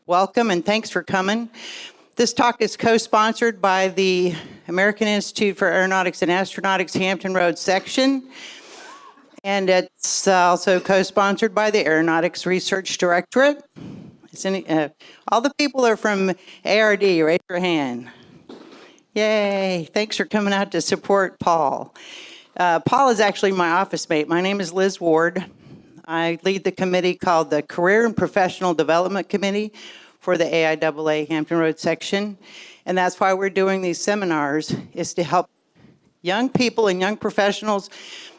Welcome and thanks for coming. This talk is co-sponsored by the American Institute for Aeronautics and Astronautics Hampton Roads section, and it's also co-sponsored by the Aeronautics Research Directorate. All the people are from ARD, raise your hand. Yay, thanks for coming out to support Paul. Paul is actually my office mate. My name is Liz Ward. I lead the committee called the Career and Professional Development Committee for the AIAA Hampton Roads section. And that's why we're doing these seminars, is to help young people and young professionals,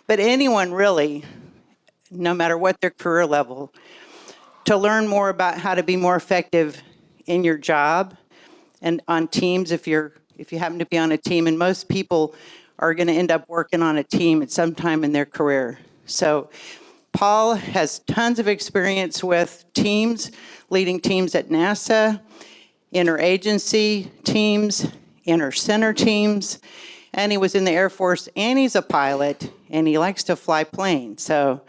but anyone really, no matter what their career level, to learn more about how to be more effective in your job and on teams if you happen to be on a team. And most people are going to end up working on a team at some time in their career. So Paul has tons of experience with teams, leading teams at NASA, interagency teams, inter-center teams, and he was in the Air Force, and he's a pilot, and he likes to fly planes. So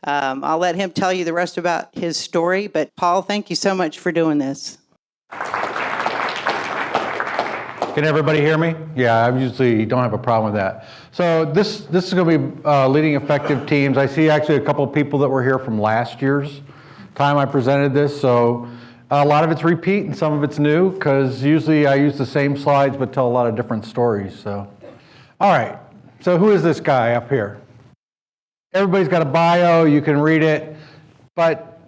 I'll let him tell you the rest about his story, but Paul, thank you so much for doing this. Can everybody hear me? Yeah, I usually don't have a problem with that. So this is going to be leading effective teams. I see actually a couple of people that were here from last year's time I presented this. So a lot of it's repeat and some of it's new, because usually I use the same slides but tell a lot of different stories. So, all right. So who is this guy up here? Everybody's got a bio. You can read it. But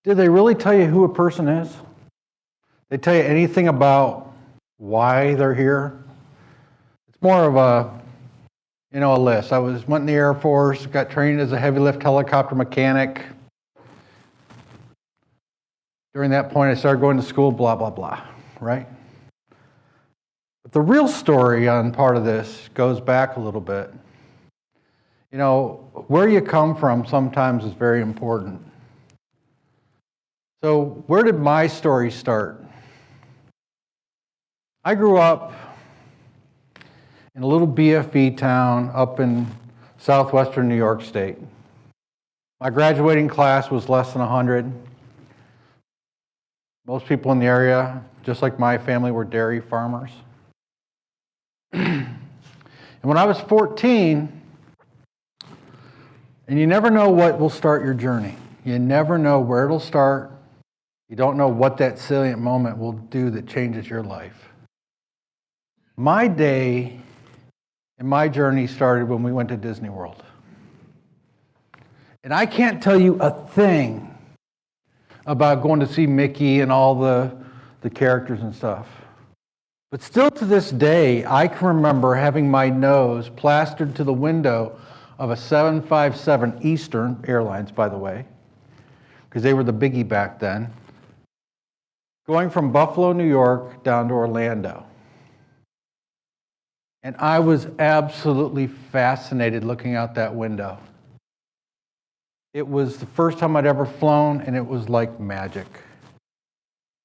did they really tell you who a person is? They tell you anything about why they're here? It's more of a list. I went in the Air Force, got trained as a heavy lift helicopter mechanic. During that point, I started going to school, blah, blah, blah, right? But the real story on part of this goes back a little bit. You know, where you come from sometimes is very important. So where did my story start? I grew up in a little BFE town up in southwestern New York State. My graduating class was less than 100. Most people in the area, just like my family, were dairy farmers. And when I was 14, and you never know what will start your journey. You never know where it'll start. You don't know what that salient moment will do that changes your life. My day and my journey started when we went to Disney World. And I can't tell you a thing about going to see Mickey and all the characters and stuff. But still to this day, I can remember having my nose plastered to the window of a 757 Eastern Airlines, by the way, because they were the biggie back then, going from Buffalo, New York, down to Orlando. And I was absolutely fascinated looking out that window. It was the first time I'd ever flown, and it was like magic.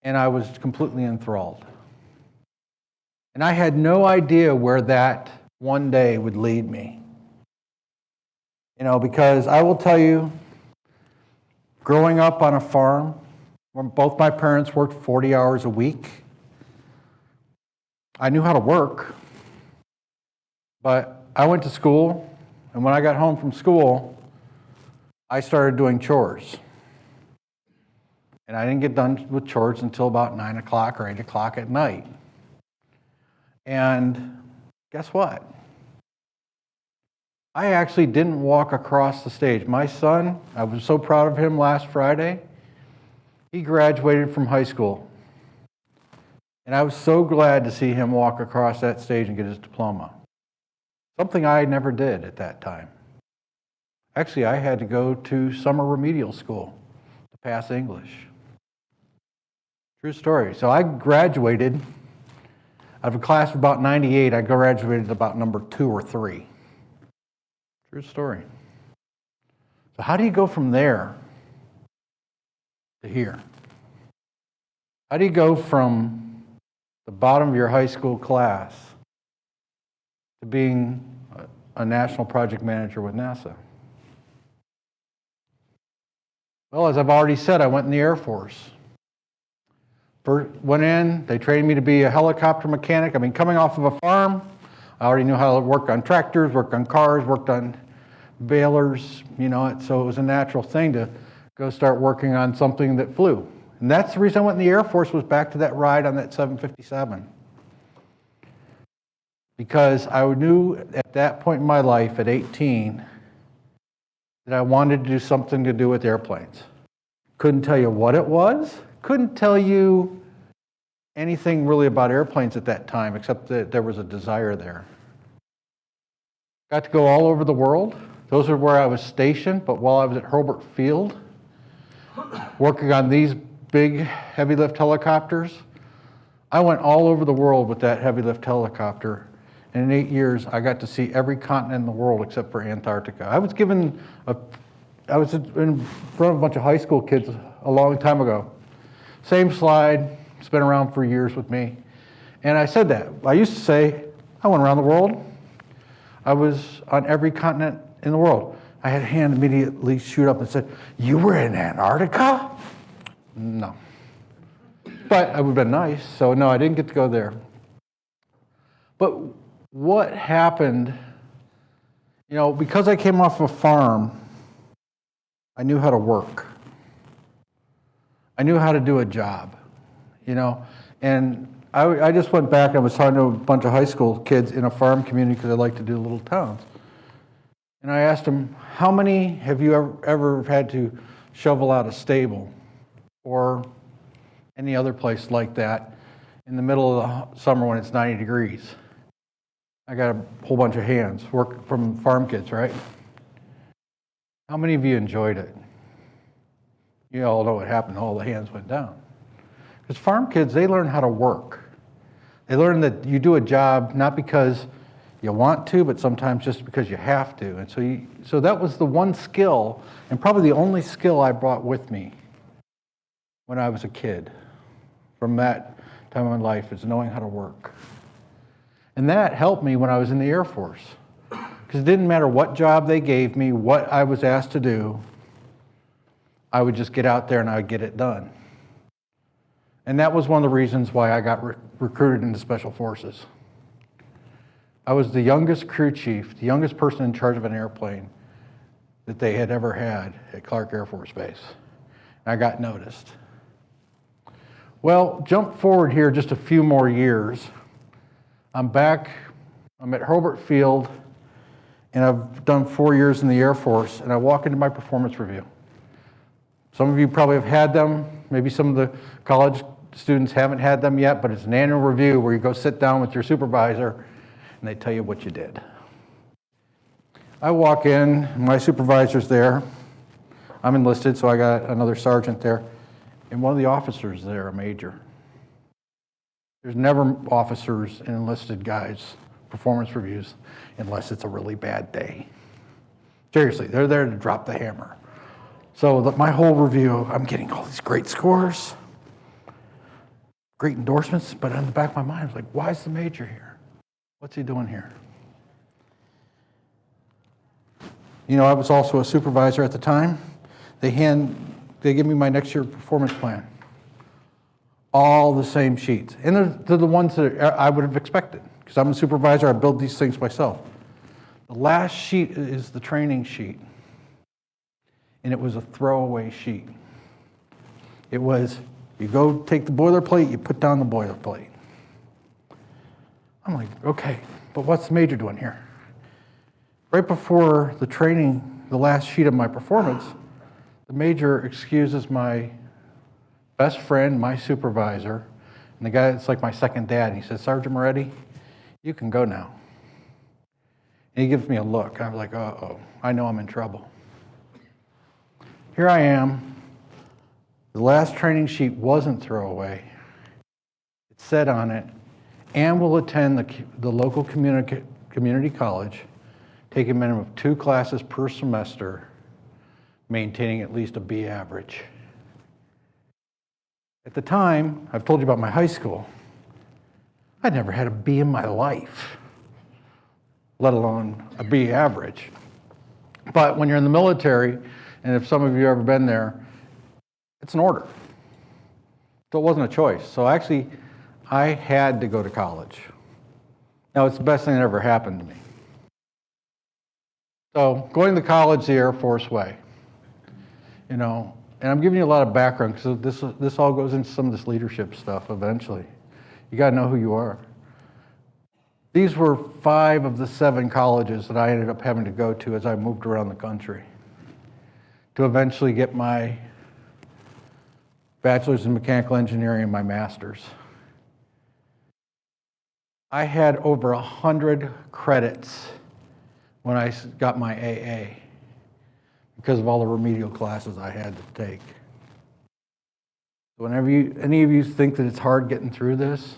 And I was completely enthralled. And I had no idea where that one day would lead me. You know, because I will tell you, growing up on a farm, where both my parents worked 40 hours a week, I knew how to work. But I went to school, and when I got home from school, I started doing chores. And I didn't get done with chores until about 9 o'clock or 8 o'clock at night. And guess what? I actually didn't walk across the stage. My son, I was so proud of him last Friday. He graduated from high school. And I was so glad to see him walk across that stage and get his diploma. Something I never did at that time. Actually, I had to go to summer remedial school to pass English. True story. So I graduated, out of a class of about 98, I graduated about number 2 or 3. True story. So how do you go from there to here? How do you go from the bottom of your high school class to being a national project manager with NASA? Well, as I've already said, I went in the Air Force. Went in, they trained me to be a helicopter mechanic. I mean, coming off of a farm, I already knew how to work on tractors, worked on cars, worked on balers, so it was a natural thing to go start working on something that flew. And that's the reason I went in the Air Force, was back to that ride on that 757. Because I knew at that point in my life, at 18, that I wanted to do something to do with airplanes. Couldn't tell you what it was, couldn't tell you anything really about airplanes at that time, except that there was a desire there. Got to go all over the world. Those are where I was stationed, but while I was at Hobart Field, working on these big heavy lift helicopters, I went all over the world with that heavy lift helicopter. And in 8 years, I got to see every continent in the world except for Antarctica. I was in front of a bunch of high school kids a long time ago. Same slide, it's been around for years with me. And I said that. I used to say, I went around the world. I was on every continent in the world. I had a hand immediately shoot up and said, "You were in Antarctica?" No. But it would have been nice, so no, I didn't get to go there. But what happened, because I came off a farm, I knew how to work. I knew how to do a job, and I just went back and I was talking to a bunch of high school kids in a farm community because I like to do little towns. And I asked them, how many have you ever had to shovel out a stable or any other place like that in the middle of the summer when it's 90 degrees? I got a whole bunch of hands, work from farm kids, right? How many of you enjoyed it? You all know what happened, all the hands went down. Because farm kids, they learn how to work. They learn that you do a job not because you want to, but sometimes just because you have to. And so that was the one skill, and probably the only skill I brought with me when I was a kid from that time in my life, is knowing how to work. And that helped me when I was in the Air Force. Because it didn't matter what job they gave me, what I was asked to do, I would just get out there and I would get it done. And that was one of the reasons why I got recruited into Special Forces. I was the youngest crew chief, the youngest person in charge of an airplane that they had ever had at Clark Air Force Base. And I got noticed. Well, jump forward here just a few more years. I'm back, I'm at Hobart Field, and I've done 4 years in the Air Force, and I walk into my performance review. Some of you probably have had them, maybe some of the college students haven't had them yet, but it's an annual review where you go sit down with your supervisor and they tell you what you did. I walk in, my supervisor's there. I'm enlisted, so I got another sergeant there, and one of the officers there, a major. There's never officers and enlisted guys' performance reviews unless it's a really bad day. Seriously, they're there to drop the hammer. So my whole review, I'm getting all these great scores, great endorsements, but in the back of my mind, I was like, why is the major here? What's he doing here? I was also a supervisor at the time. They give me my next year performance plan. All the same sheets. And they're the ones that I would have expected, because I'm a supervisor, I build these things myself. The last sheet is the training sheet. And it was a throwaway sheet. It was, you go take the boilerplate, you put down the boilerplate. I'm like, okay, but what's the major doing here? Right before the training, the last sheet of my performance, the major excuses my best friend, my supervisor, and the guy that's like my second dad, and he says, "Sergeant Moretti, you can go now." And he gives me a look. I'm like, uh-oh, I know I'm in trouble. Here I am. The last training sheet wasn't throwaway. It said on it, "and will attend the local community college, take a minimum of 2 classes per semester, maintaining at least a B average." At the time, I've told you about my high school. I'd never had a B in my life, let alone a B average. But when you're in the military, and if some of you have ever been there, it's an order. So it wasn't a choice. So actually, I had to go to college. Now, it's the best thing that ever happened to me. So going to college the Air Force way, you know, and I'm giving you a lot of background because this all goes into some of this leadership stuff eventually. You got to know who you are. These were 5 of the 7 colleges that I ended up having to go to as I moved around the country to eventually get my bachelor's in mechanical engineering and my master's. I had over 100 credits when I got my AA because of all the remedial classes I had to take. Whenever any of you think that it's hard getting through this,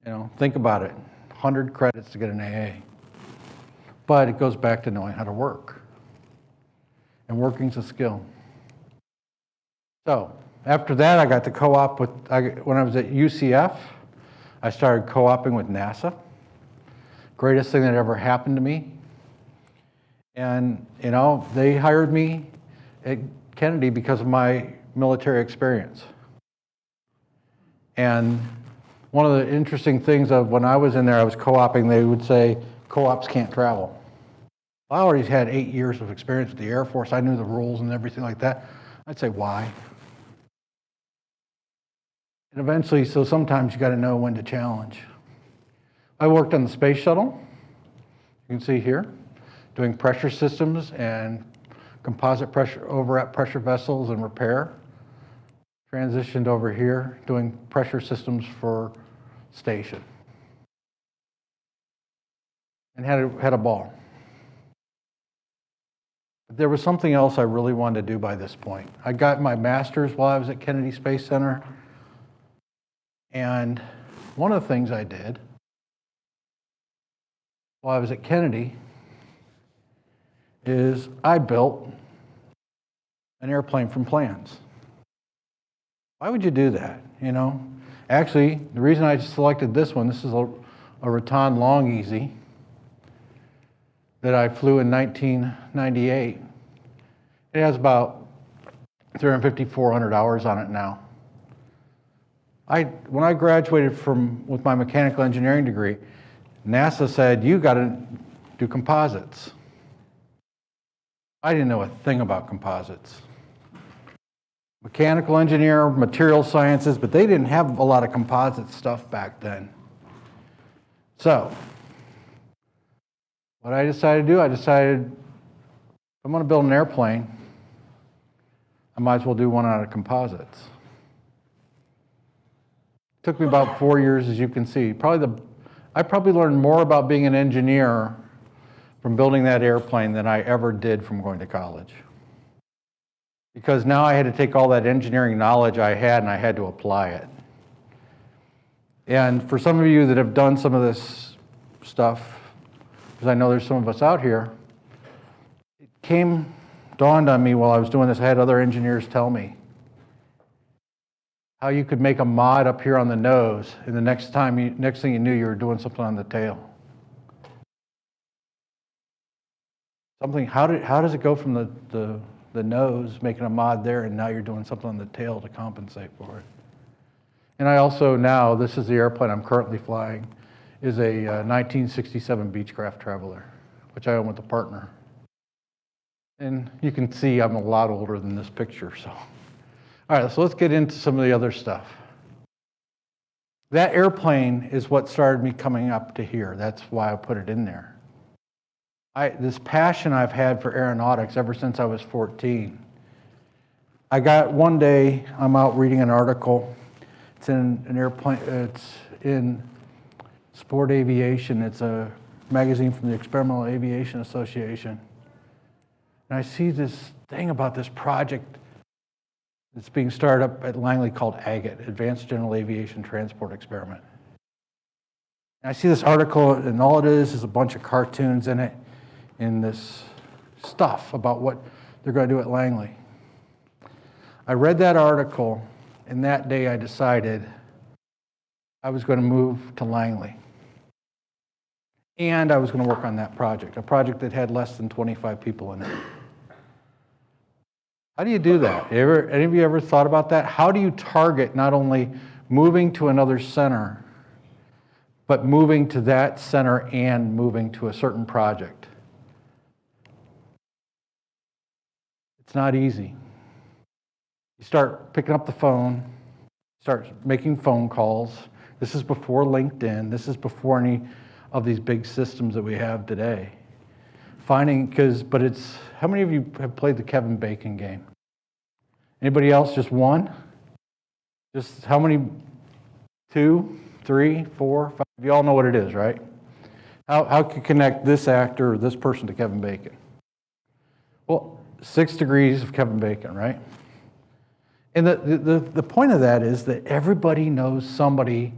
you know, think about it. 100 credits to get an AA. But it goes back to knowing how to work. And working's a skill. So after that, I got to co-op when I was at UCF, I started co-oping with NASA. Greatest thing that ever happened to me. And, you know, they hired me at Kennedy because of my military experience. And one of the interesting things of when I was in there, I was co-oping, they would say, co-ops can't travel. I already had 8 years of experience with the Air Force. I knew the rules and everything like that. I'd say, why? And eventually, so sometimes you got to know when to challenge. I worked on the space shuttle, you can see here, doing pressure systems and composite pressure overwrap pressure vessels and repair. Transitioned over here, doing pressure systems for station. And had a ball. But there was something else I really wanted to do by this point. I got my master's while I was at Kennedy Space Center. And one of the things I did while I was at Kennedy is I built an airplane from plans. Why would you do that, you know? Actually, the reason I selected this one, this is a Raton Long Easy that I flew in 1998. It has about 350, 400 hours on it now. When I graduated with my mechanical engineering degree, NASA said, you got to do composites. I didn't know a thing about composites. Mechanical engineer, material sciences, but they didn't have a lot of composite stuff back then. So, what I decided to do, if I'm going to build an airplane, I might as well do one out of composites. It took me about 4 years, as you can see. I probably learned more about being an engineer from building that airplane than I ever did from going to college. Because now I had to take all that engineering knowledge I had and I had to apply it. And for some of you that have done some of this stuff, because I know there's some of us out here, it dawned on me while I was doing this, I had other engineers tell me how you could make a mod up here on the nose, and the next thing you knew, you were doing something on the tail. How does it go from the nose, making a mod there, and now you're doing something on the tail to compensate for it? And I also now, this is the airplane I'm currently flying, is a 1967 Beechcraft Traveler, which I own with a partner. And you can see I'm a lot older than this picture, so. All right, so let's get into some of the other stuff. That airplane is what started me coming up to here. That's why I put it in there. This passion I've had for aeronautics ever since I was 14. One day, I'm out reading an article. It's in an airplane, it's in Sport Aviation. It's a magazine from the Experimental Aviation Association. And I see this thing about this project that's being started up at Langley called AGAT, Advanced General Aviation Transport Experiment. And I see this article, and all it is a bunch of cartoons in it, and this stuff about what they're going to do at Langley. I read that article, and that day I decided I was going to move to Langley. And I was going to work on that project, a project that had less than 25 people in it. How do you do that? Any of you ever thought about that? How do you target not only moving to another center, but moving to that center and moving to a certain project? It's not easy. You start picking up the phone, start making phone calls. This is before LinkedIn. This is before any of these big systems that we have today. But it's, how many of you have played the Kevin Bacon game? Anybody else? Just one? Just how many? 2, 3, 4, 5? You all know what it is, right? How can you connect this actor or this person to Kevin Bacon? Well, 6 degrees of Kevin Bacon, right? And the point of that is that everybody knows somebody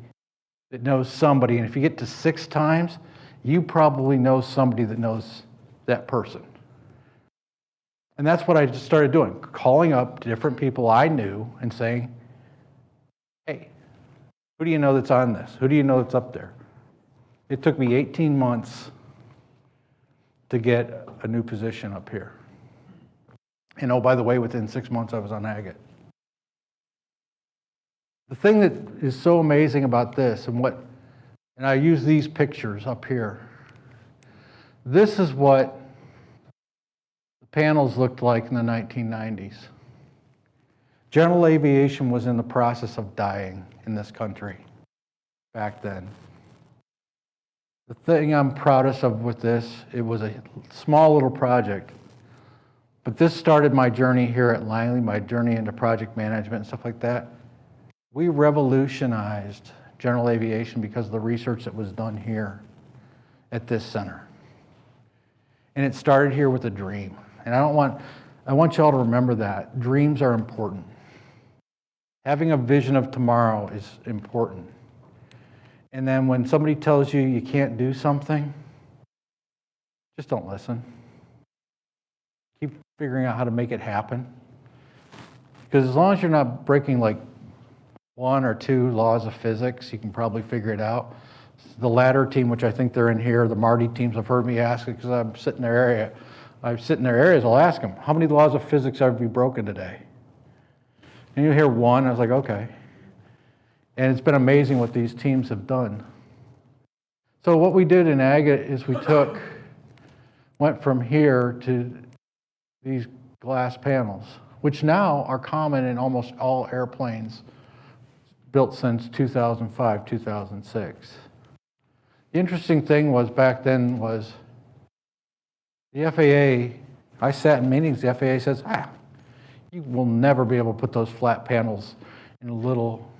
that knows somebody, and if you get to 6 times, you probably know somebody that knows that person. And that's what I just started doing, calling up different people I knew and saying, hey, who do you know that's on this? Who do you know that's up there? It took me 18 months to get a new position up here. And oh, by the way, within 6 months I was on agate. The thing that is so amazing about this, and I use these pictures up here. This is what the panels looked like in the 1990s. General aviation was in the process of dying in this country back then. The thing I'm proudest of with this, it was a small little project, but this started my journey here at Langley, my journey into project management and stuff like that. We revolutionized general aviation because of the research that was done here at this center. And it started here with a dream. And I want you all to remember that. Dreams are important. Having a vision of tomorrow is important. And then when somebody tells you you can't do something, just don't listen. Keep figuring out how to make it happen. Because as long as you're not breaking like 1 or 2 laws of physics, you can probably figure it out. The ladder team, which I think they're in here, the Marty teams have heard me ask it because I sit in their areas, I'll ask them, how many laws of physics have you broken today? And you hear 1, I was like, okay. And it's been amazing what these teams have done. So what we did in agate is went from here to these glass panels, which now are common in almost all airplanes built since 2005, 2006. The interesting thing was back then was the FAA, I sat in meetings, the FAA says, you will never be able to put those flat panels in a little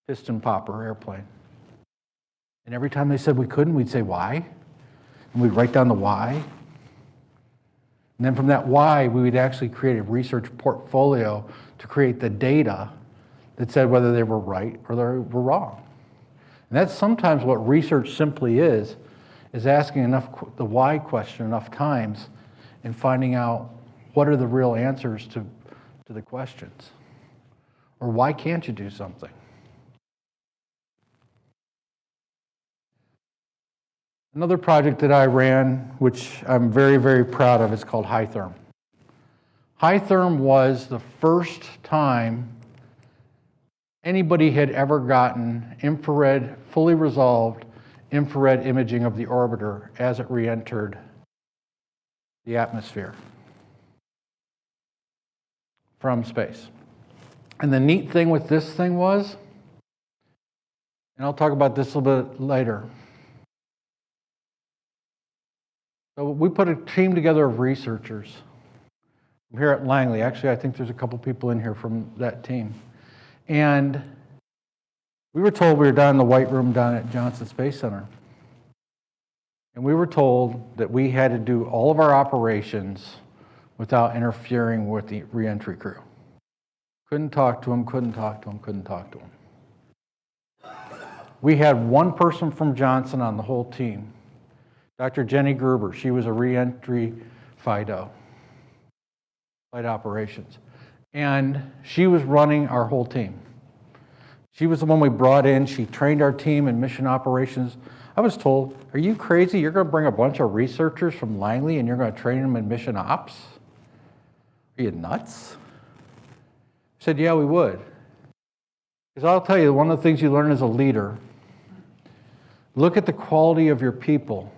piston popper airplane. And every time they said we couldn't, we'd say why? And we'd write down the why. And then from that why, we would actually create a research portfolio to create the data that said whether they were right or they were wrong. And that's sometimes what research simply is asking the why question enough times and finding out what are the real answers to the questions. Or why can't you do something? Another project that I ran, which I'm very, very proud of, is called High Therm. High Therm was the first time anybody had ever gotten infrared, fully resolved infrared imaging of the orbiter as it re-entered the atmosphere from space. And the neat thing with this thing was, and I'll talk about this a little bit later. So we put a team together of researchers from here at Langley. Actually, I think there's a couple people in here from that team. And we were told we were down in the White Room down at Johnson Space Center. And we were told that we had to do all of our operations without interfering with the reentry crew. Couldn't talk to them, couldn't talk to them, couldn't talk to them. We had one person from Johnson on the whole team, Dr. Jenny Gruber. She was a reentry FIDO, flight operations. And she was running our whole team. She was the one we brought in. She trained our team in mission operations. I was told, are you crazy? You're going to bring a bunch of researchers from Langley and you're going to train them in mission ops? Are you nuts? I said, yeah, we would. Because I'll tell you, one of the things you learn as a leader, look at the quality of your people.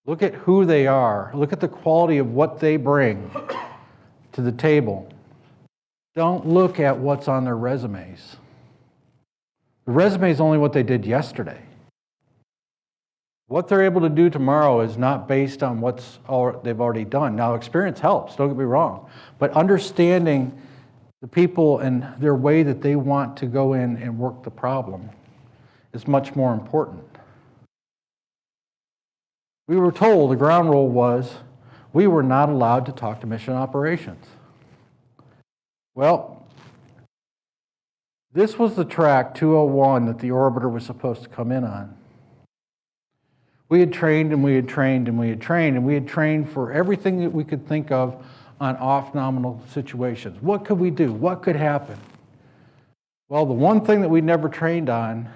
Look at who they are. Look at the quality of what they bring to the table. Don't look at what's on their resumes. The resume is only what they did yesterday. What they're able to do tomorrow is not based on they've already done. Now, experience helps, don't get me wrong, but understanding the people and their way that they want to go in and work the problem is much more important. We were told, the ground rule was, we were not allowed to talk to mission operations. Well, this was the track 201 that the orbiter was supposed to come in on. We had trained and we had trained and we had trained and we had trained for everything that we could think of on off-nominal situations. What could we do? What could happen? Well, the one thing that we never trained on,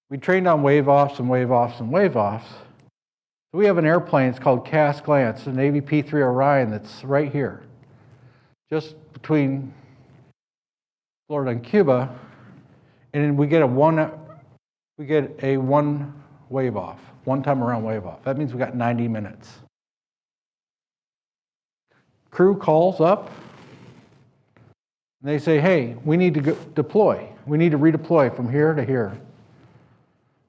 we trained on wave-offs and wave-offs and wave-offs. We have an airplane, it's called Cast Glance, an Navy P-3 Orion that's right here, just between Florida and Cuba, and we get a one wave off, one time around wave off. That means we got 90 minutes. Crew calls up, and they say, hey, we need to deploy. We need to redeploy from here to here.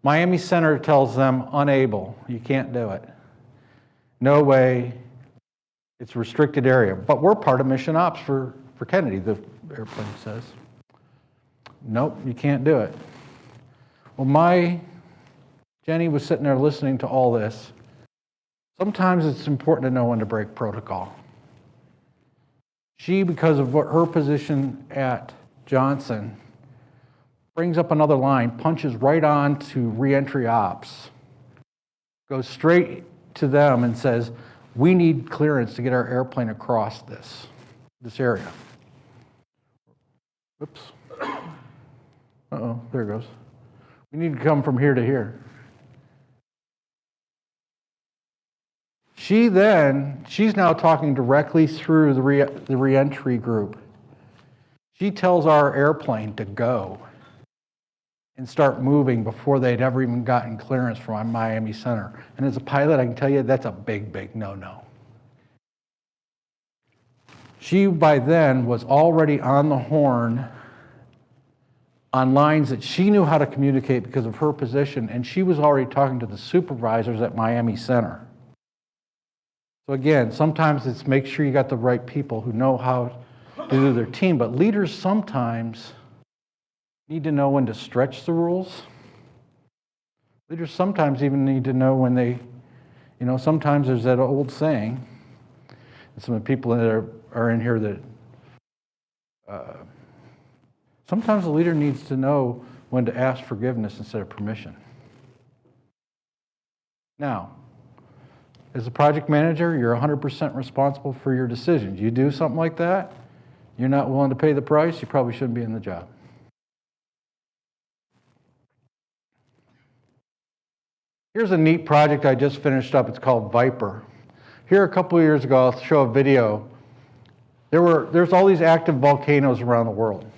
Miami Center tells them, unable, you can't do it. No way, it's a restricted area. But we're part of mission ops for Kennedy, the airplane says. Nope, you can't do it. Well, Jenny was sitting there listening to all this. Sometimes it's important to know when to break protocol. She, because of what her position at Johnson, brings up another line, punches right on to reentry ops, goes straight to them and says, we need clearance to get our airplane across this area. Whoops. Uh-oh, there it goes. We need to come from here to here. She's now talking directly through the reentry group. She tells our airplane to go and start moving before they'd ever even gotten clearance from Miami Center. And as a pilot, I can tell you that's a big, big no-no. She, by then, was already on the horn on lines that she knew how to communicate because of her position, and she was already talking to the supervisors at Miami Center. So again, sometimes it's make sure you got the right people who know how to do their team, but leaders sometimes need to know when to stretch the rules. Leaders sometimes even need to know when they, sometimes there's that old saying, and some of the people that are in here that, sometimes a leader needs to know when to ask forgiveness instead of permission. Now, as a project manager, you're 100% responsible for your decisions. You do something like that, you're not willing to pay the price, you probably shouldn't be in the job. Here's a neat project I just finished up. It's called Viper. Here a couple of years ago, I'll show a video. There's all these active volcanoes around the world.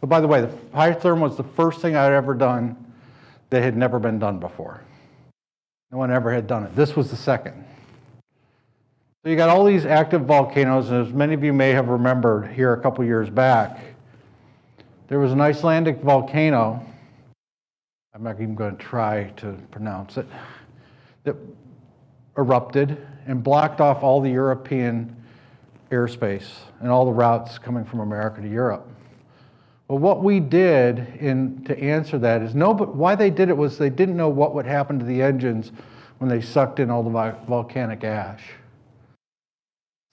But by the way, the high therm was the first thing I'd ever done that had never been done before. No one ever had done it. This was the second. So you got all these active volcanoes, and as many of you may have remembered here a couple years back, there was an Icelandic volcano, I'm not even going to try to pronounce it, that erupted and blocked off all the European airspace and all the routes coming from America to Europe. But what we did to answer that is why they did it was they didn't know what would happen to the engines when they sucked in all the volcanic ash.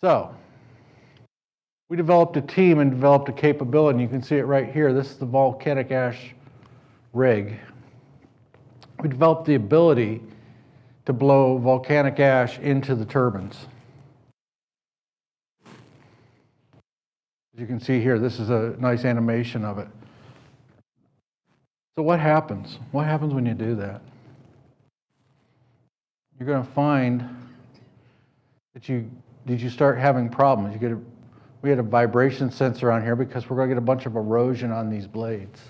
So we developed a team and developed a capability, and you can see it right here. This is the volcanic ash rig. We developed the ability to blow volcanic ash into the turbines. As you can see here, this is a nice animation of it. So what happens? What happens when you do that? You're going to find that you start having problems. We had a vibration sensor on here because we're going to get a bunch of erosion on these blades.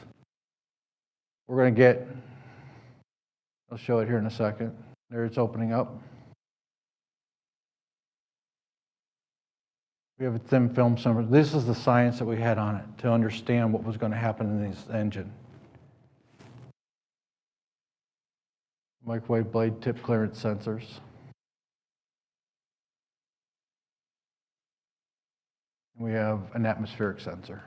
We're going to get, I'll show it here in a second. There it's opening up. We have a thin film sensor. This is the science that we had on it to understand what was going to happen in this engine. Microwave blade tip clearance sensors. We have an atmospheric sensor.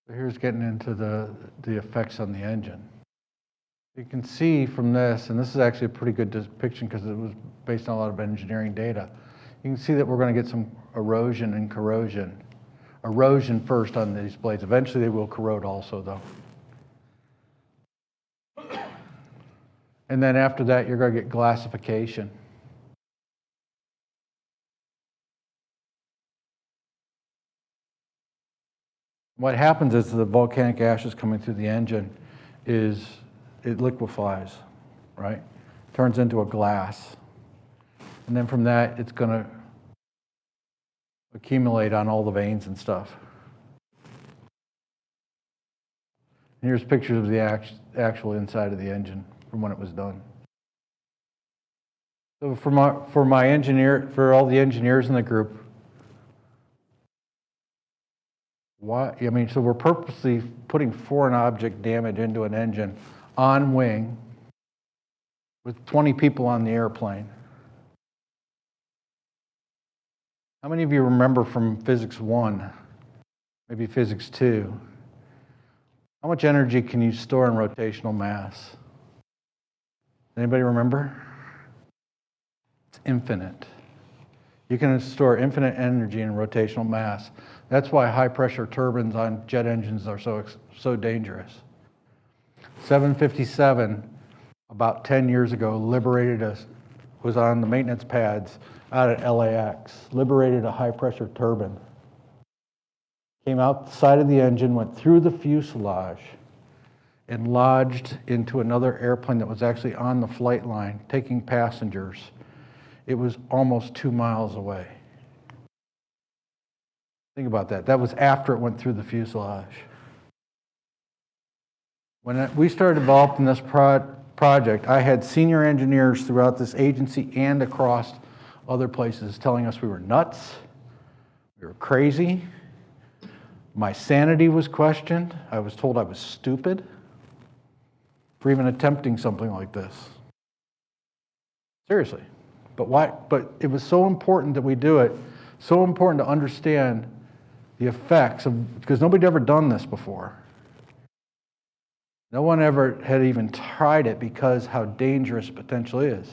So here's getting into the effects on the engine. You can see from this, and this is actually a pretty good depiction because it was based on a lot of engineering data. You can see that we're going to get some erosion and corrosion. Erosion first on these blades. Eventually they will corrode also though. And then after that, you're going to get glassification. What happens is the volcanic ashes coming through the engine is it liquefies, right? Turns into a glass. And then from that, it's going to accumulate on all the veins and stuff. And here's pictures of the actual inside of the engine from when it was done. So for all the engineers in the group, why? I mean, so we're purposely putting foreign object damage into an engine on wing with 20 people on the airplane. How many of you remember from Physics 1, maybe Physics 2, how much energy can you store in rotational mass? Anybody remember? It's infinite. You can store infinite energy in rotational mass. That's why high pressure turbines on jet engines are so dangerous. 757, about 10 years ago, was on the maintenance pads out at LAX, liberated a high pressure turbine. Came out the side of the engine, went through the fuselage, and lodged into another airplane that was actually on the flight line, taking passengers. It was almost 2 miles away. Think about that. That was after it went through the fuselage. When we started developing this project, I had senior engineers throughout this agency and across other places telling us we were nuts, we were crazy. My sanity was questioned. I was told I was stupid for even attempting something like this. Seriously. But why? But it was so important that we do it, so important to understand the effects of, because nobody had ever done this before. No one ever had even tried it because how dangerous it potentially is.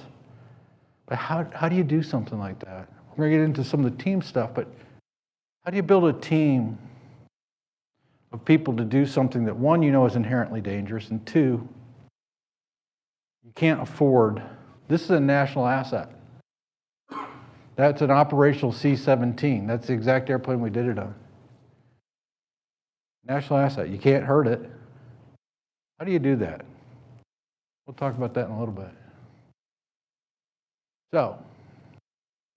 But how do you do something like that? We're going to get into some of the team stuff, but how do you build a team of people to do something that, one, you know is inherently dangerous, and two, you can't afford? This is a national asset. That's an operational C-17. That's the exact airplane we did it on. National asset. You can't hurt it. How do you do that? We'll talk about that in a little bit. So,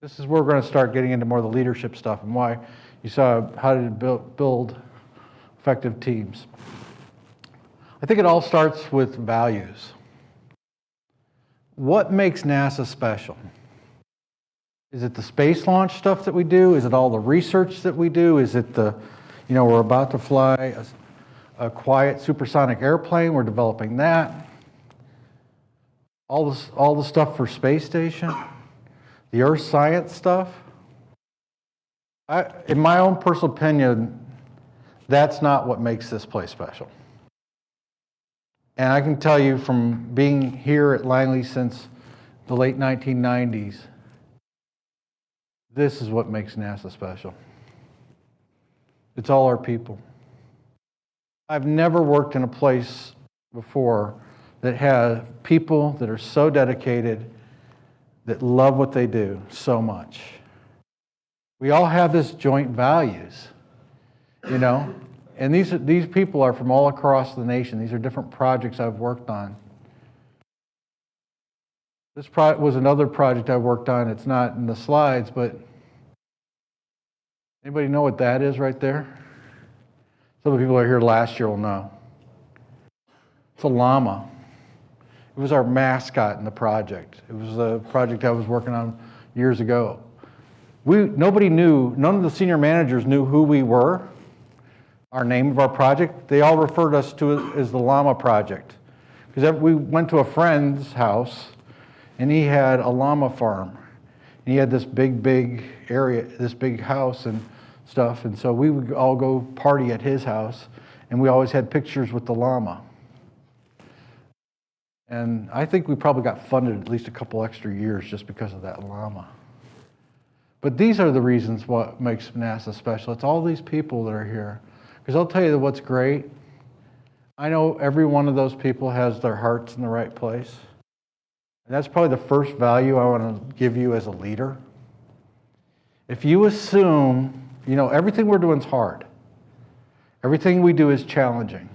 this is where we're going to start getting into more of the leadership stuff and why you saw how to build effective teams. I think it all starts with values. What makes NASA special? Is it the space launch stuff that we do? Is it all the research that we do? Is it the, we're about to fly a quiet supersonic airplane, we're developing that. All the stuff for space station, the Earth science stuff. In my own personal opinion, that's not what makes this place special. And I can tell you from being here at Langley since the late 1990s, this is what makes NASA special. It's all our people. I've never worked in a place before that has people that are so dedicated, that love what they do so much. We all have this joint values, And these people are from all across the nation. These are different projects I've worked on. This was another project I worked on. It's not in the slides, but anybody know what that is right there? Some of the people that were here last year will know. It's a llama. It was our mascot in the project. It was a project I was working on years ago. Nobody knew, none of the senior managers knew who we were, our name of our project. They all referred us to it as the Llama Project. Because we went to a friend's house, and he had a llama farm. And he had this big area, this big house and stuff. And so we would all go party at his house, and we always had pictures with the llama. And I think we probably got funded at least a couple extra years just because of that llama. But these are the reasons what makes NASA special. It's all these people that are here. Because I'll tell you what's great. I know every one of those people has their hearts in the right place. And that's probably the first value I want to give you as a leader. If you assume, everything we're doing is hard. Everything we do is challenging.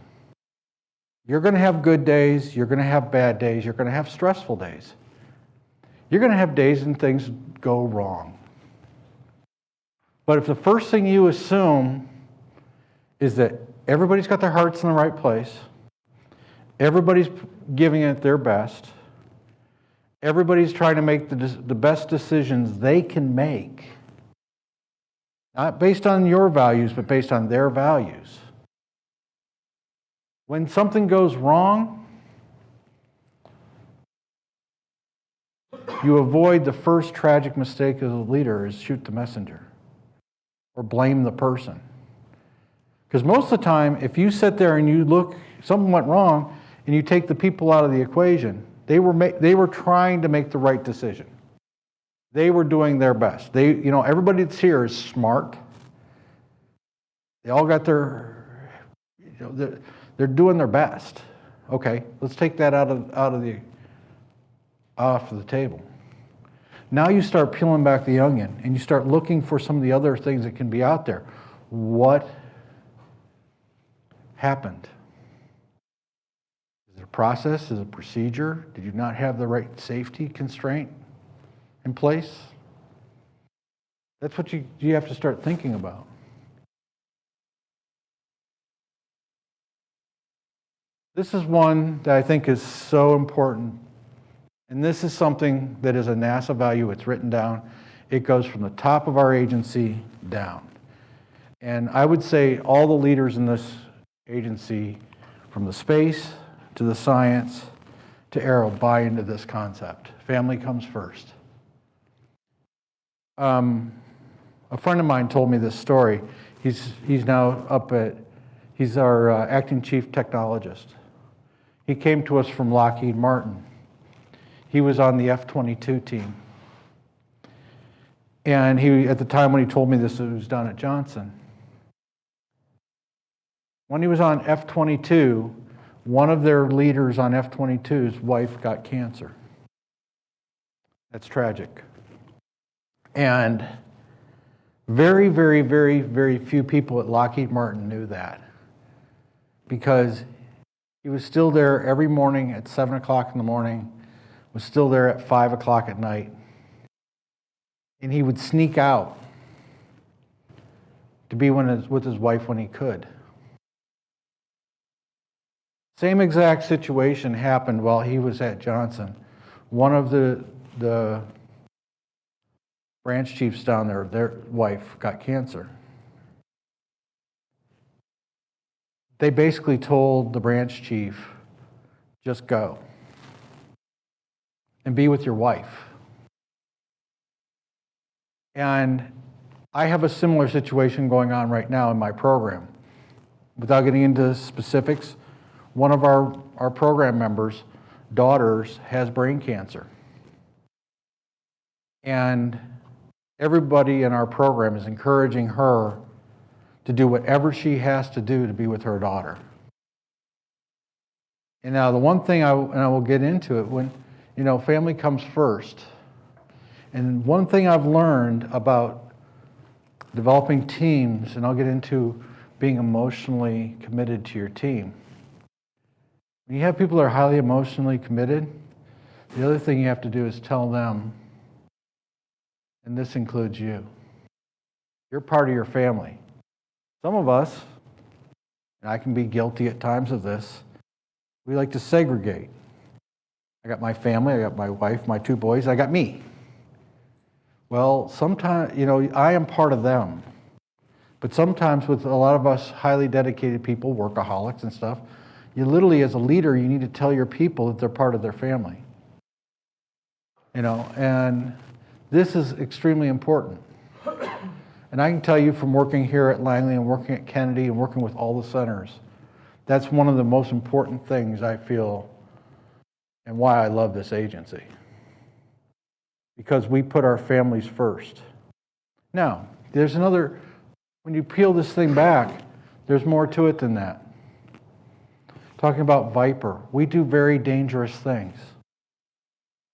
You're going to have good days, you're going to have bad days, you're going to have stressful days. You're going to have days when things go wrong. But if the first thing you assume is that everybody's got their hearts in the right place, everybody's giving it their best, everybody's trying to make the best decisions they can make, not based on your values, but based on their values. When something goes wrong, you avoid the first tragic mistake as a leader is shoot the messenger or blame the person. Because most of the time, if you sit there and you look, something went wrong, and you take the people out of the equation, they were trying to make the right decision. They were doing their best. Everybody that's here is smart. They all got they're doing their best. Okay, let's take that off the table. Now you start peeling back the onion and you start looking for some of the other things that can be out there. What happened? Is it a process? Is it a procedure? Did you not have the right safety constraint in place? That's what you have to start thinking about. This is one that I think is so important. And this is something that is a NASA value. It's written down. It goes from the top of our agency down. And I would say all the leaders in this agency, from the space to the science to Aero, buy into this concept. Family comes first. A friend of mine told me this story. He's now he's our acting chief technologist. He came to us from Lockheed Martin. He was on the F-22 team. And at the time when he told me this, it was down at Johnson. When he was on F-22, one of their leaders on F-22's wife got cancer. That's tragic. And very, very, very, very few people at Lockheed Martin knew that. Because he was still there every morning at 7 o'clock in the morning, was still there at 5 o'clock at night. And he would sneak out to be with his wife when he could. Same exact situation happened while he was at Johnson. One of the branch chiefs down there, their wife got cancer. They basically told the branch chief, just go and be with your wife. And I have a similar situation going on right now in my program. Without getting into specifics, one of our program members' daughters has brain cancer. And everybody in our program is encouraging her to do whatever she has to do to be with her daughter. And now the one thing, I will get into it, when, family comes first. And one thing I've learned about developing teams, and I'll get into being emotionally committed to your team. When you have people that are highly emotionally committed, the other thing you have to do is tell them, and this includes you, you're part of your family. Some of us, and I can be guilty at times of this, we like to segregate. I got my family, I got my wife, my 2 boys, I got me. Well, sometimes, I am part of them. But sometimes with a lot of us highly dedicated people, workaholics and stuff, you literally, as a leader, you need to tell your people that they're part of their family. And this is extremely important. And I can tell you from working here at Langley and working at Kennedy and working with all the centers, that's one of the most important things I feel and why I love this agency. Because we put our families first. Now, when you peel this thing back, there's more to it than that. Talking about Viper, we do very dangerous things.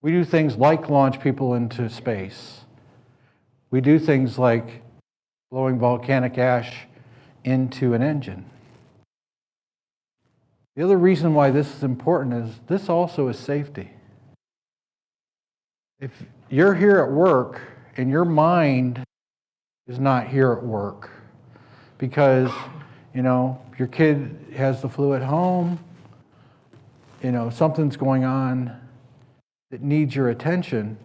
We do things like launch people into space. We do things like blowing volcanic ash into an engine. The other reason why this is important is this also is safety. If you're here at work and your mind is not here at work because, your kid has the flu at home, something's going on that needs your attention,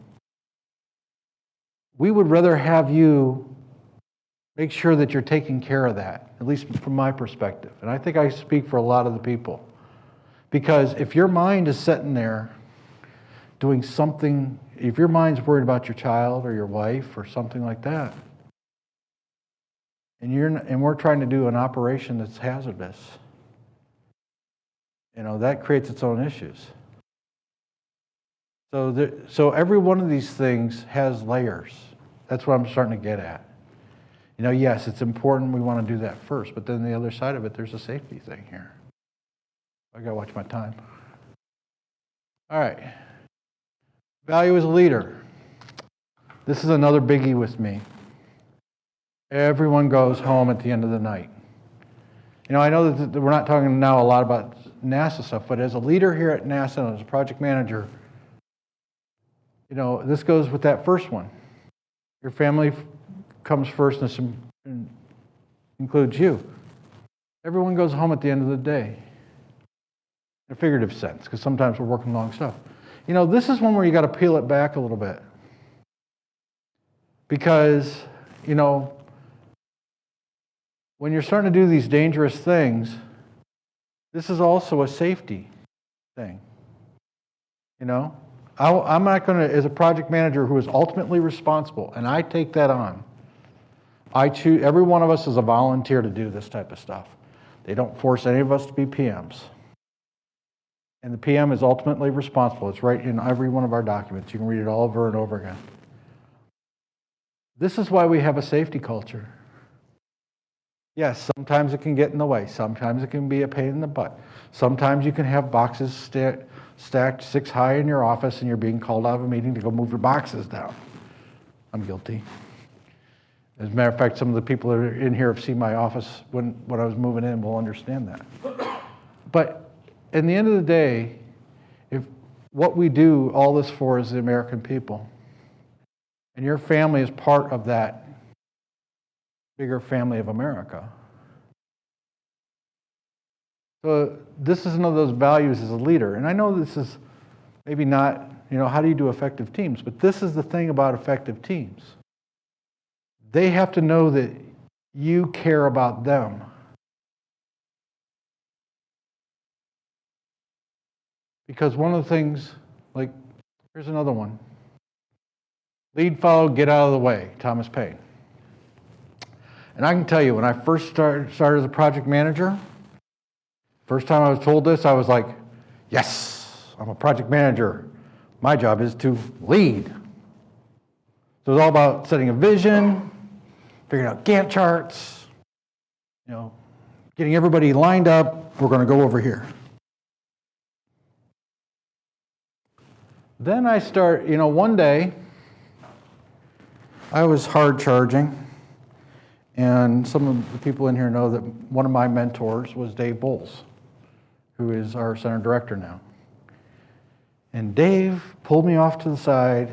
we would rather have you make sure that you're taking care of that, at least from my perspective. And I think I speak for a lot of the people. Because if your mind is sitting there doing something, if your mind's worried about your child or your wife or something like that, and we're trying to do an operation that's hazardous, that creates its own issues. So every one of these things has layers. That's what I'm starting to get at. Yes, it's important we want to do that first, but then the other side of it, there's a safety thing here. I gotta watch my time. All right. Value as a leader. This is another biggie with me. Everyone goes home at the end of the night. I know that we're not talking now a lot about NASA stuff, but as a leader here at NASA and as a project manager, this goes with that first one. Your family comes first, and this includes you. Everyone goes home at the end of the day. In a figurative sense, because sometimes we're working long stuff. This is one where you got to peel it back a little bit. Because, when you're starting to do these dangerous things, this is also a safety thing. I'm not going to, as a project manager who is ultimately responsible, and I take that on, I choose, every one of us is a volunteer to do this type of stuff. They don't force any of us to be PMs. And the PM is ultimately responsible. It's right in every one of our documents. You can read it all over and over again. This is why we have a safety culture. Yes, sometimes it can get in the way. Sometimes it can be a pain in the butt. Sometimes you can have boxes stacked 6 high in your office and you're being called out of a meeting to go move your boxes down. I'm guilty. As a matter of fact, some of the people that are in here have seen my office when I was moving in will understand that. But in the end of the day, if what we do all this for is the American people, and your family is part of that bigger family of America. So this is one of those values as a leader. And I know this is maybe not, how do you do effective teams? But this is the thing about effective teams. They have to know that you care about them. Because one of the things, here's another one. Lead, follow, get out of the way, Thomas Paine. And I can tell you, when I first started as a project manager, first time I was told this, I was like, yes, I'm a project manager. My job is to lead. So it's all about setting a vision, figuring out Gantt charts, getting everybody lined up. We're going to go over here. Then I start, one day, I was hard charging, And some of the people in here know that one of my mentors was Dave Bowles, who is our center director now. And Dave pulled me off to the side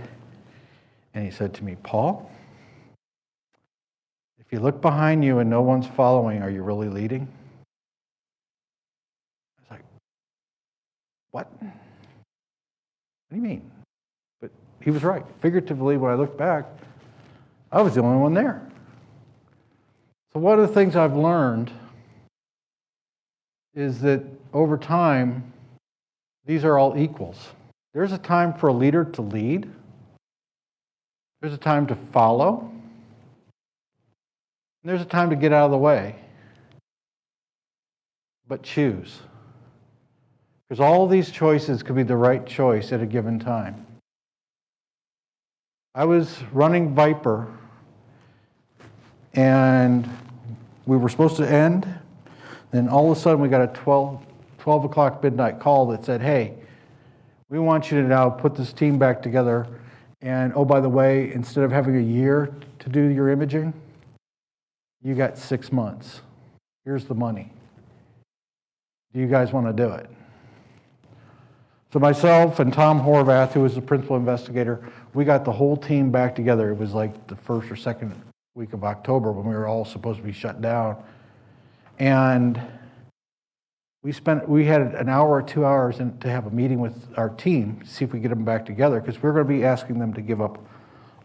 and he said to me, Paul, if you look behind you and no one's following, are you really leading? I was like, what? What do you mean? But he was right. Figuratively, when I looked back, I was the only one there. So one of the things I've learned is that over time, these are all equals. There's a time for a leader to lead. There's a time to follow. And there's a time to get out of the way. But choose. Because all of these choices could be the right choice at a given time. I was running Viper, and we were supposed to end. Then all of a sudden we got a 12 o'clock midnight call that said, hey, we want you to now put this team back together. And oh, by the way, instead of having a year to do your imaging, you got 6 months. Here's the money. Do you guys want to do it? So myself and Tom Horvath, who was the principal investigator, we got the whole team back together. It was like the first or second week of October when we were all supposed to be shut down. And we had an hour or 2 hours to have a meeting with our team, see if we get them back together, because we're going to be asking them to give up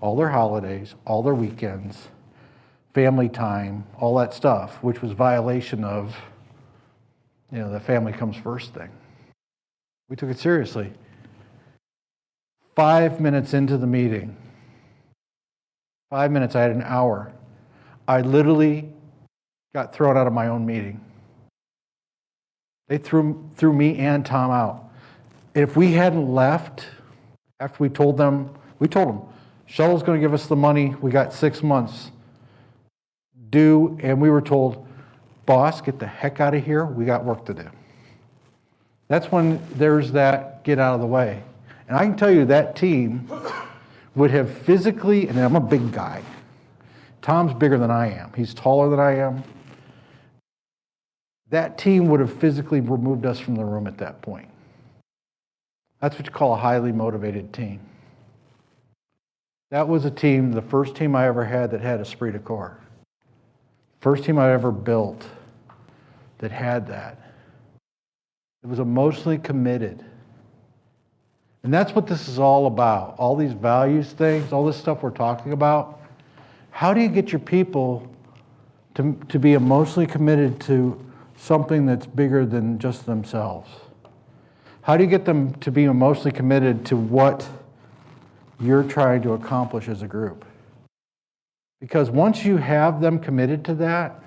all their holidays, all their weekends, family time, all that stuff, which was violation of, the family comes first thing. We took it seriously. 5 minutes into the meeting, 5 minutes, I had an hour. I literally got thrown out of my own meeting. They threw me and Tom out. If we hadn't left, after we told them, Shuttle's going to give us the money, we got 6 months due, and we were told, boss, get the heck out of here, we got work to do. That's when there's that get out of the way. And I can tell you that team would have physically, and I'm a big guy. Tom's bigger than I am. He's taller than I am. That team would have physically removed us from the room at that point. That's what you call a highly motivated team. That was a team, the first team I ever had that had esprit de corps. First team I ever built that had that. It was emotionally committed. And that's what this is all about. All these values things, all this stuff we're talking about. How do you get your people to be emotionally committed to something that's bigger than just themselves? How do you get them to be emotionally committed to what you're trying to accomplish as a group? Because once you have them committed to that,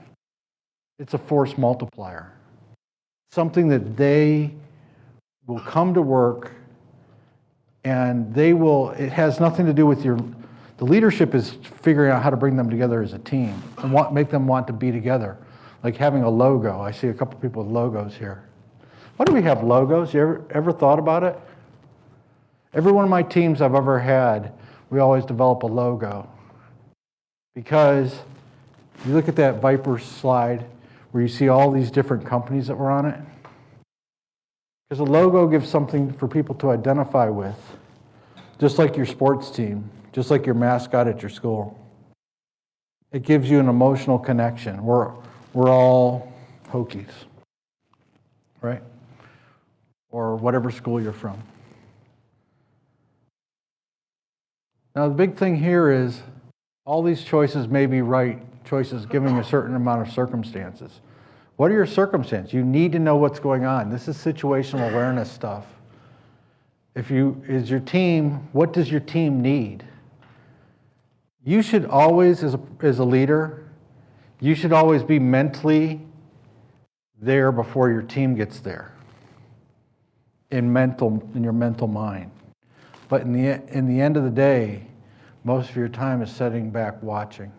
it's a force multiplier. Something that they will come to work and it has nothing to do with the leadership is figuring out how to bring them together as a team and make them want to be together. Like having a logo. I see a couple people with logos here. Why do we have logos? You ever thought about it? Every one of my teams I've ever had, we always develop a logo. Because you look at that Viper slide where you see all these different companies that were on it. Because a logo gives something for people to identify with. Just like your sports team, just like your mascot at your school. It gives you an emotional connection. We're all Hokies, right? Or whatever school you're from. Now the big thing here is all these choices may be right choices given a certain amount of circumstances. What are your circumstances? You need to know what's going on. This is situational awareness stuff. What does your team need? You should always, as a leader, you should always be mentally there before your team gets there. In your mental mind. But in the end of the day, most of your time is sitting back watching.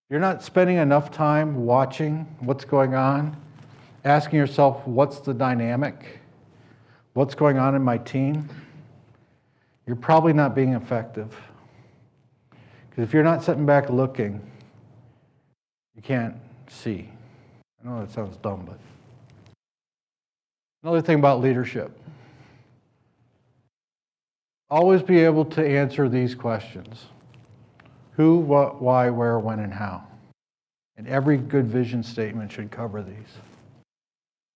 You're not spending enough time watching what's going on, asking yourself, what's the dynamic? What's going on in my team? You're probably not being effective. Because if you're not sitting back looking, You can't see. I know that sounds dumb, but another thing about leadership. Always be able to answer these questions. Who, what, why, where, when, and how. And every good vision statement should cover these.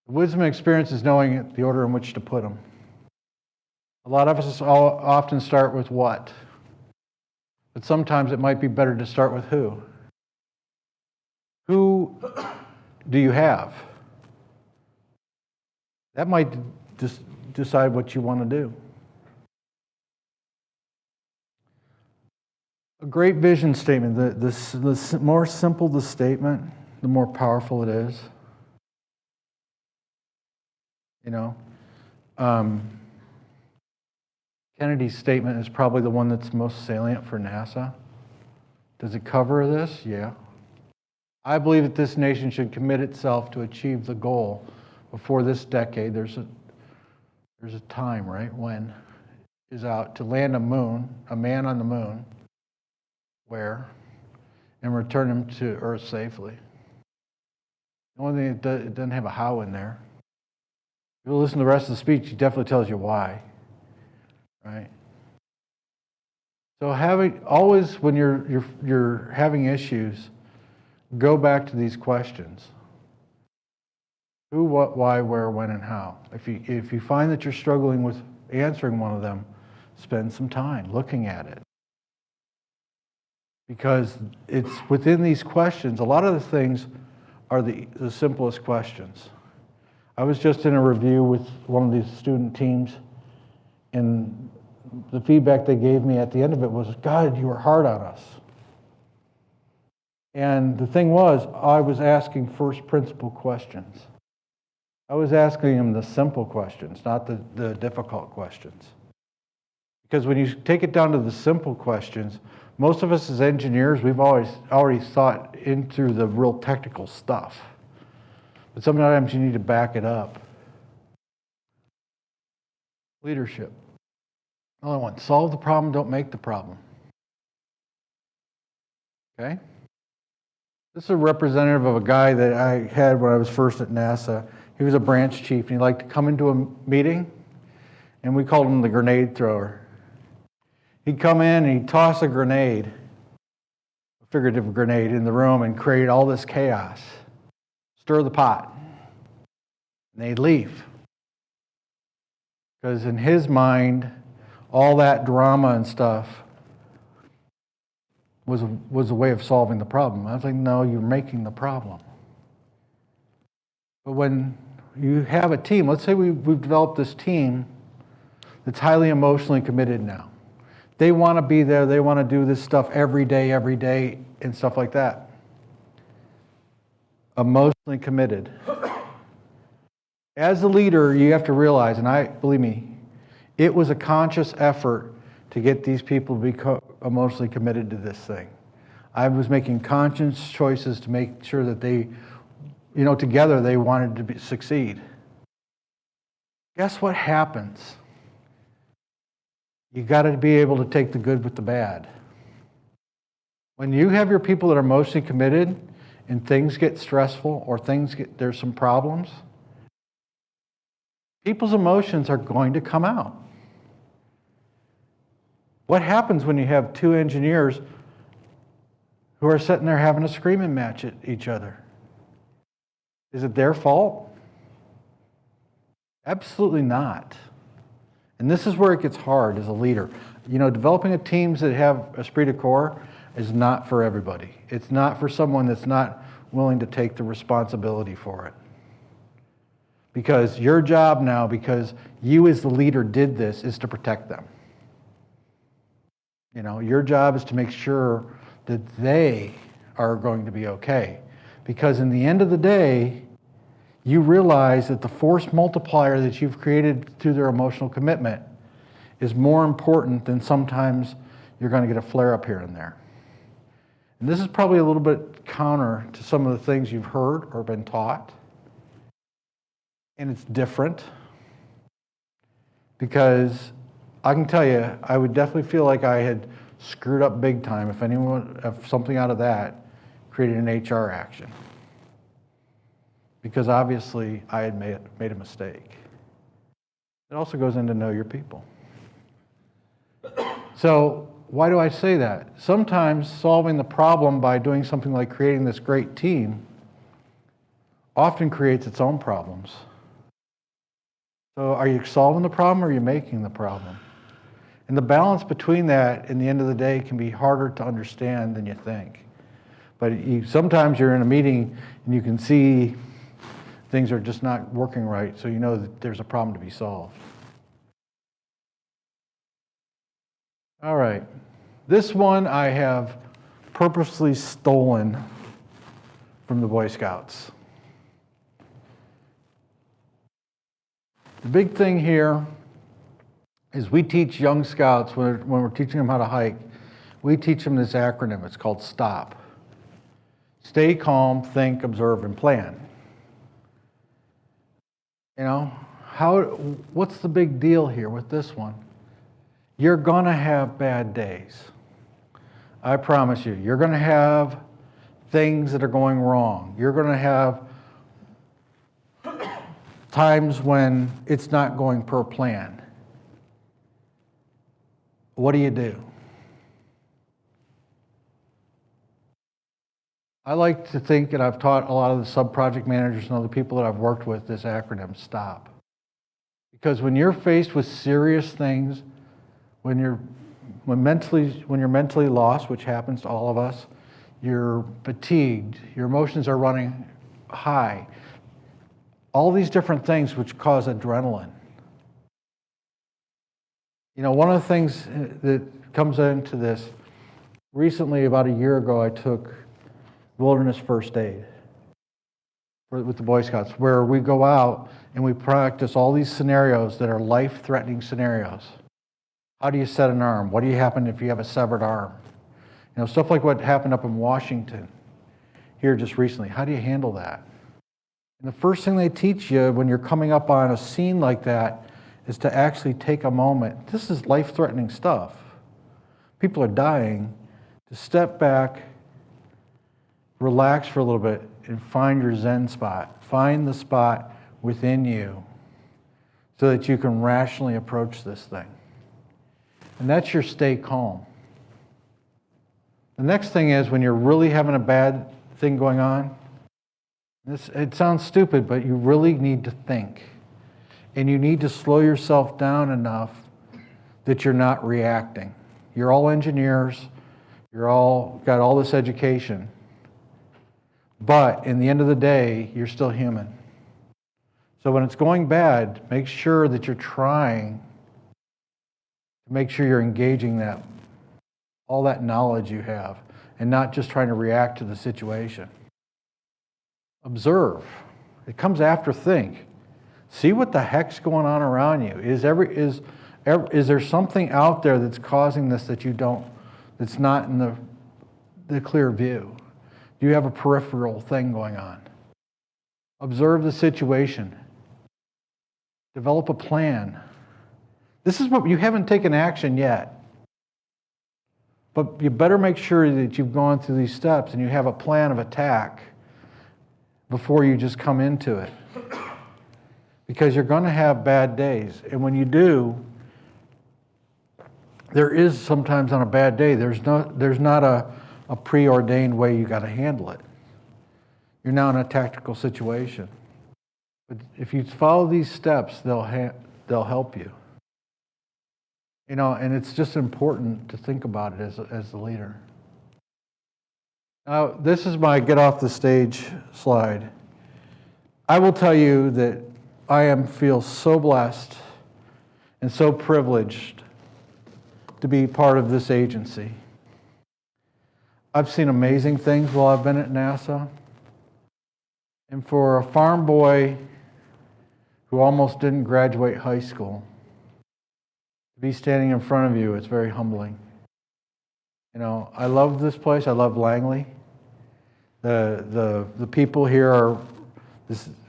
The wisdom and experience is knowing the order in which to put them. A lot of us often start with what, but sometimes it might be better to start with who. Who do you have? That might just decide what you want to do. A great vision statement, the more simple the statement, the more powerful it is. You know, Kennedy's statement is probably the one that's most salient for NASA. Does it cover this? Yeah. I believe that this nation should commit itself to achieve the goal before this decade. There's a time, right, when is out to land a man on the moon, where, and return him to Earth safely. The only thing it doesn't have a how in there. If you listen to the rest of the speech, it definitely tells you why, right? So always when you're having issues, go back to these questions. Who, what, why, where, when, and how. If you find that you're struggling with answering one of them, spend some time looking at it. Because it's within these questions, a lot of the things are the simplest questions. I was just in a review with one of these student teams, and the feedback they gave me at the end of it was, God, you were hard on us. And the thing was, I was asking first principle questions. I was asking them the simple questions, not the difficult questions. Because when you take it down to the simple questions, most of us as engineers, we've already thought into the real technical stuff. But sometimes you need to back it up. Leadership. Another one, solve the problem, don't make the problem. Okay? This is a representative of a guy that I had when I was first at NASA. He was a branch chief, and he liked to come into a meeting, and we called him the grenade thrower. He'd come in and he'd toss a grenade, a figurative grenade, in the room and create all this chaos. Stir the pot. And they'd leave. Because in his mind, all that drama and stuff was a way of solving the problem. I was like, no, you're making the problem. But when you have a team, let's say we've developed this team that's highly emotionally committed now. They want to be there, they want to do this stuff every day, and stuff like that. Emotionally committed. As a leader, you have to realize, and believe me, it was a conscious effort to get these people to be emotionally committed to this thing. I was making conscious choices to make sure that they, together they wanted to succeed. Guess what happens? You got to be able to take the good with the bad. When you have your people that are emotionally committed and things get stressful or there's some problems, people's emotions are going to come out. What happens when you have two engineers who are sitting there having a screaming match at each other? Is it their fault? Absolutely not. And this is where it gets hard as a leader. Developing a teams that have esprit de corps is not for everybody. It's not for someone that's not willing to take the responsibility for it. Because your job now, because you as the leader did this, is to protect them. Your job is to make sure that they are going to be okay. Because in the end of the day, you realize that the force multiplier that you've created through their emotional commitment is more important than sometimes you're going to get a flare-up here and there. And this is probably a little bit counter to some of the things you've heard or been taught. And it's different. Because I can tell you, I would definitely feel like I had screwed up big time if something out of that created an HR action. Because obviously I had made a mistake. It also goes into know your people. So why do I say that? Sometimes solving the problem by doing something like creating this great team often creates its own problems. So are you solving the problem or are you making the problem? And the balance between that, in the end of the day, can be harder to understand than you think. But sometimes you're in a meeting and you can see things are just not working right, so you know that there's a problem to be solved. All right. This one I have purposely stolen from the Boy Scouts. The big thing here is we teach young scouts, when we're teaching them how to hike, we teach them this acronym. It's called STOP. Stay calm, think, observe, and plan. You know, what's the big deal here with this one? You're gonna have bad days. I promise you. You're gonna have things that are going wrong. You're gonna have times when it's not going per plan. What do? I like to think, and I've taught a lot of the sub-project managers and other people that I've worked with this acronym, STOP. Because when you're faced with serious things, when you're mentally lost, which happens to all of us, you're fatigued, your emotions are running high, all these different things which cause adrenaline. You know, one of the things that comes into this, recently, about a year ago, I took wilderness first aid with the Boy Scouts, where we go out and we practice all these scenarios that are life-threatening scenarios. How do you set an arm? What do you happen if you have a severed arm? You know, stuff like what happened up in Washington here just recently. How do you handle that? And the first thing they teach you when you're coming up on a scene like that is to actually take a moment. This is life-threatening stuff. People are dying. To step back, relax for a little bit, and find your Zen spot. Find the spot within you so that you can rationally approach this thing. And that's your stay calm. The next thing is when you're really having a bad thing going on, it sounds stupid, but you really need to think. And you need to slow yourself down enough that you're not reacting. You're all engineers. You're all got all this education. But in the end of the day, you're still human. So when it's going bad, make sure that you're trying to make sure you're engaging all that knowledge you have and not just trying to react to the situation. Observe. It comes after think. See what the heck's going on around you. Is there something out there that's causing this that's not in the clear view? Do you have a peripheral thing going on? Observe the situation. Develop a plan. This is what you haven't taken action yet. But you better make sure that you've gone through these steps and you have a plan of attack before you just come into it. Because you're going to have bad days. And when you do, there is sometimes on a bad day, there's not a preordained way you got to handle it. You're now in a tactical situation. But if you follow these steps, they'll help you. You know, and it's just important to think about it as the leader. Now, this is my get off the stage slide. I will tell you that I feel so blessed and so privileged to be part of this agency. I've seen amazing things while I've been at NASA. And for a farm boy who almost didn't graduate high school, to be standing in front of you, it's very humbling. You know, I love this place. I love Langley. The people here are,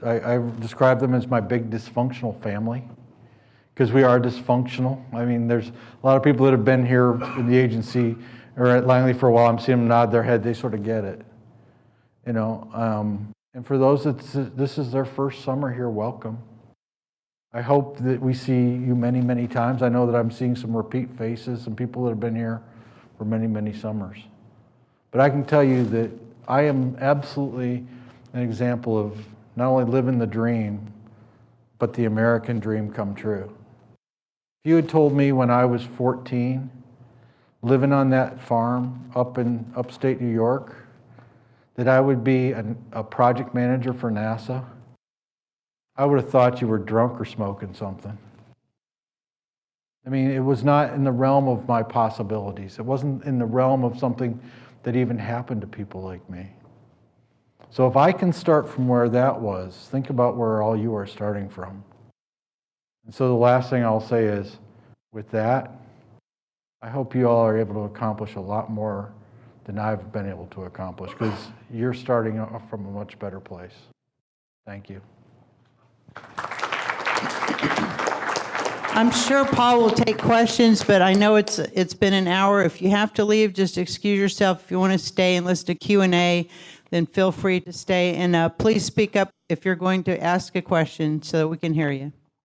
I describe them as my big dysfunctional family, because we are dysfunctional. I mean, there's a lot of people that have been here in the agency or at Langley for a while. I'm seeing them nod their head. They sort of get it. And for those that this is their first summer here, welcome. I hope that we see you many, many times. I know that I'm seeing some repeat faces, some people that have been here for many, many summers. But I can tell you that I am absolutely an example of not only living the dream, but the American dream come true. If you had told me when I was 14, living on that farm up in upstate New York, that I would be a project manager for NASA, I would have thought you were drunk or smoking something. I mean, it was not in the realm of my possibilities. It wasn't in the realm of something that even happened to people like me. So if I can start from where that was, think about where all you are starting from. And so the last thing I'll say is, with that, I hope you all are able to accomplish a lot more than I've been able to accomplish, because you're starting off from a much better place. Thank you. I'm sure Paul will take questions, but I know it's been an hour. If you have to leave, just excuse yourself. If you want to stay and listen to Q&A, then feel free to stay. And please speak up if you're going to ask a question so that we can hear you.